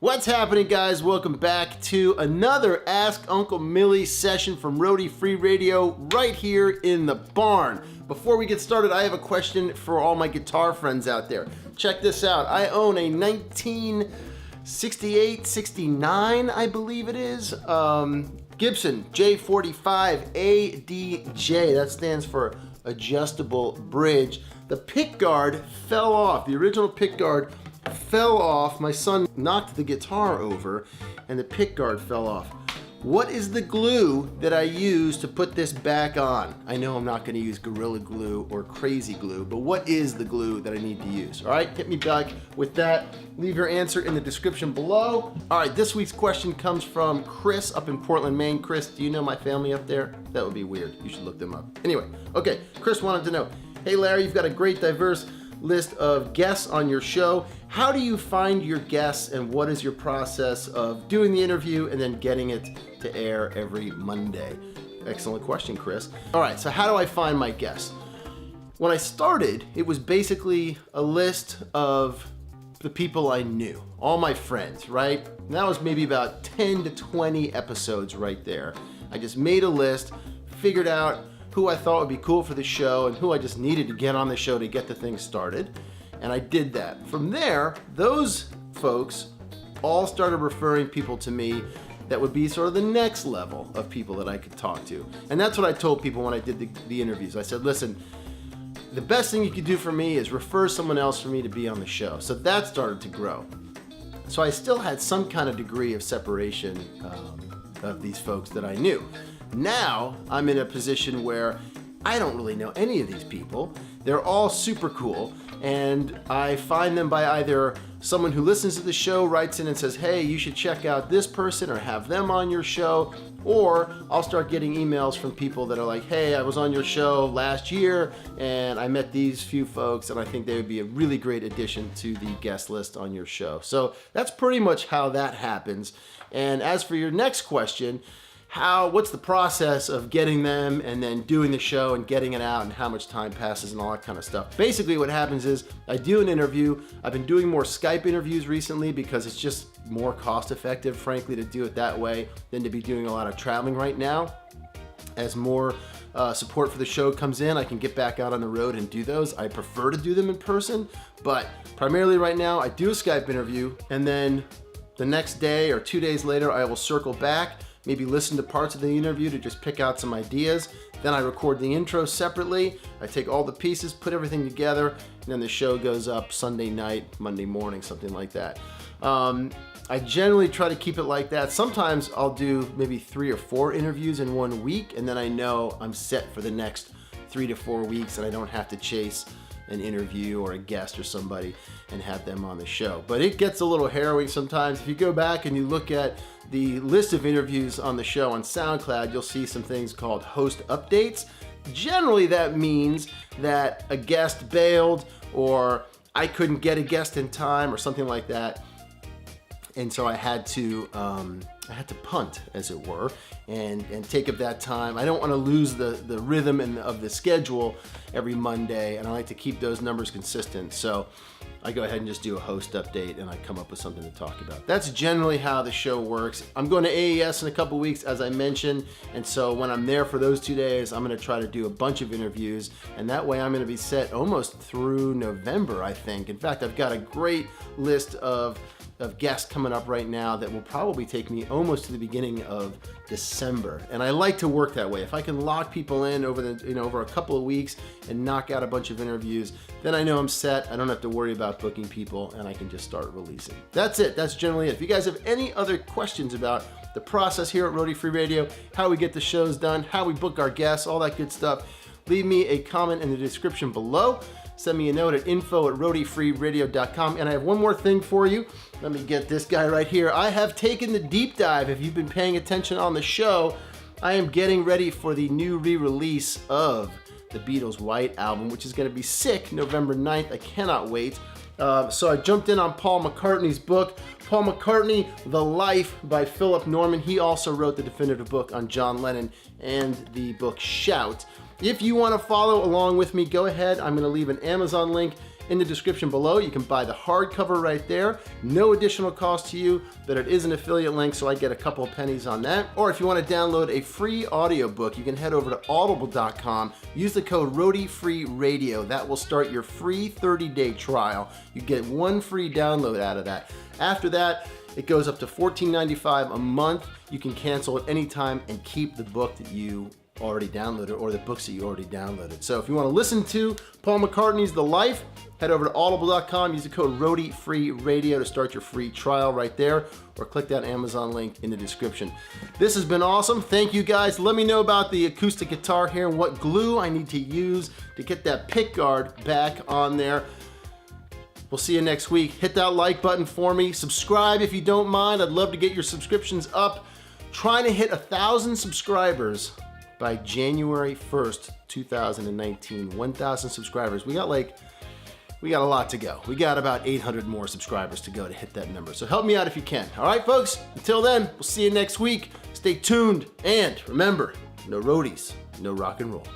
What's happening, guys? Welcome back to another Ask Uncle Millie session from ROADIE Free Radio right here in the barn. Before we get started, I have a question for all my guitar friends out there. Check this out. I own a 1968, 69, I believe it is, Gibson J45 ADJ. That stands for Adjustable Bridge. The pick guard fell off. The original pick guard fell off. My son knocked the guitar over and the pick guard fell off. What is the glue that I use to put this back on? I know I'm not going to use Gorilla Glue or Crazy Glue, but what is the glue that I need to use? All right, hit me back with that. Leave your answer in the description below. All right, this week's question comes from Chris up in Portland, Maine. Chris, do you know my family up there? That would be weird. You should look them up. Anyway, okay, Chris wanted to know, hey Larry, you've got a great diverse list of guests on your show. How do you find your guests and what is your process of doing the interview and then getting it to air every Monday? Excellent question, Chris. All right, so how do I find my guests? When I started, it was basically a list of the people I knew, all my friends, right? And that was maybe about 10 to 20 episodes right there. I just made a list, figured out who I thought would be cool for the show and who I just needed to get on the show to get the thing started. And I did that. From there, those folks all started referring people to me that would be sort of the next level of people that I could talk to. And that's what I told people when I did the interviews. I said, listen, the best thing you could do for me is refer someone else for me to be on the show. So that started to grow. So I still had some kind of degree of separation of these folks that I knew. Now I'm in a position where I don't really know any of these people. They're all super cool, and I find them by either someone who listens to the show writes in and says, hey, you should check out this person or have them on your show, or I'll start getting emails from people that are like, hey, I was on your show last year and I met these few folks and I think they would be a really great addition to the guest list on your show. So that's pretty much how that happens. And as for your next question, what's the process of getting them and then doing the show and getting it out and how much time passes and all that kind of stuff. Basically what happens is I do an interview. I've been doing more Skype interviews recently because it's just more cost effective, frankly, to do it that way than to be doing a lot of traveling right now. As more support for the show comes in, I can get back out on the road and do those. I prefer to do them in person, but primarily right now I do a Skype interview and then the next day or 2 days later I will circle back, maybe listen to parts of the interview to just pick out some ideas. Then I record the intro separately. I take all the pieces, put everything together, and then the show goes up Sunday night, Monday morning, something like that. I generally try to keep it like that. Sometimes I'll do maybe 3 or 4 interviews in 1 week, and then I know I'm set for the next 3 to 4 weeks and I don't have to chase an interview or a guest or somebody and have them on the show. But it gets a little harrowing sometimes. If you go back and you look at the list of interviews on the show on SoundCloud, you'll see some things called host updates. Generally that means that a guest bailed or I couldn't get a guest in time or something like that. And so I had to punt, as it were, and take up that time. I don't want to lose the rhythm of the schedule every Monday, and I like to keep those numbers consistent. So I go ahead and just do a host update, and I come up with something to talk about. That's generally how the show works. I'm going to AES in a couple weeks, as I mentioned, and so when I'm there for those 2 days, I'm going to try to do a bunch of interviews, and that way I'm going to be set almost through November, I think. In fact, I've got a great list of guests coming up right now that will probably take me almost to the beginning of December. And I like to work that way. If I can lock people in over a couple of weeks and knock out a bunch of interviews, then I know I'm set. I don't have to worry about booking people and I can just start releasing. That's it. That's generally it. If you guys have any other questions about the process here at ROADIE Free Radio, how we get the shows done, how we book our guests, all that good stuff, leave me a comment in the description below. Send me a note at info@roadiefreeradio.com. And I have one more thing for you. Let me get this guy right here. I have taken the deep dive. If you've been paying attention on the show, I am getting ready for the new re-release of the Beatles' White Album, which is going to be sick, November 9th. I cannot wait. So I jumped in on Paul McCartney's book, Paul McCartney, The Life by Philip Norman. He also wrote the definitive book on John Lennon and the book Shout. If you want to follow along with me, go ahead. I'm going to leave an Amazon link in the description below. You can buy the hardcover right there. No additional cost to you, but it is an affiliate link, so I get a couple of pennies on that. Or if you want to download a free audiobook, you can head over to audible.com. Use the code ROADIE That will start your free 30-day trial. You get one free download out of that. After that, it goes up to $14.95 a month. You can cancel at any time and keep the book that you already downloaded or the books that you already downloaded. So if you want to listen to Paul McCartney's The Life, head over to audible.com, use the code ROADIE to start your free trial right there, or click that Amazon link in the description. This has been awesome. Thank you guys. Let me know about the acoustic guitar here and what glue I need to use to get that pick guard back on there. We'll see you next week. Hit that like button for me. Subscribe if you don't mind. I'd love to get your subscriptions up. Trying to hit 1,000 subscribers by January 1st, 2019. 1,000 subscribers. We got a lot to go. We got about 800 more subscribers to go to hit that number. So help me out if you can. All right, folks? Until then, we'll see you next week. Stay tuned. And remember, no roadies, no rock and roll.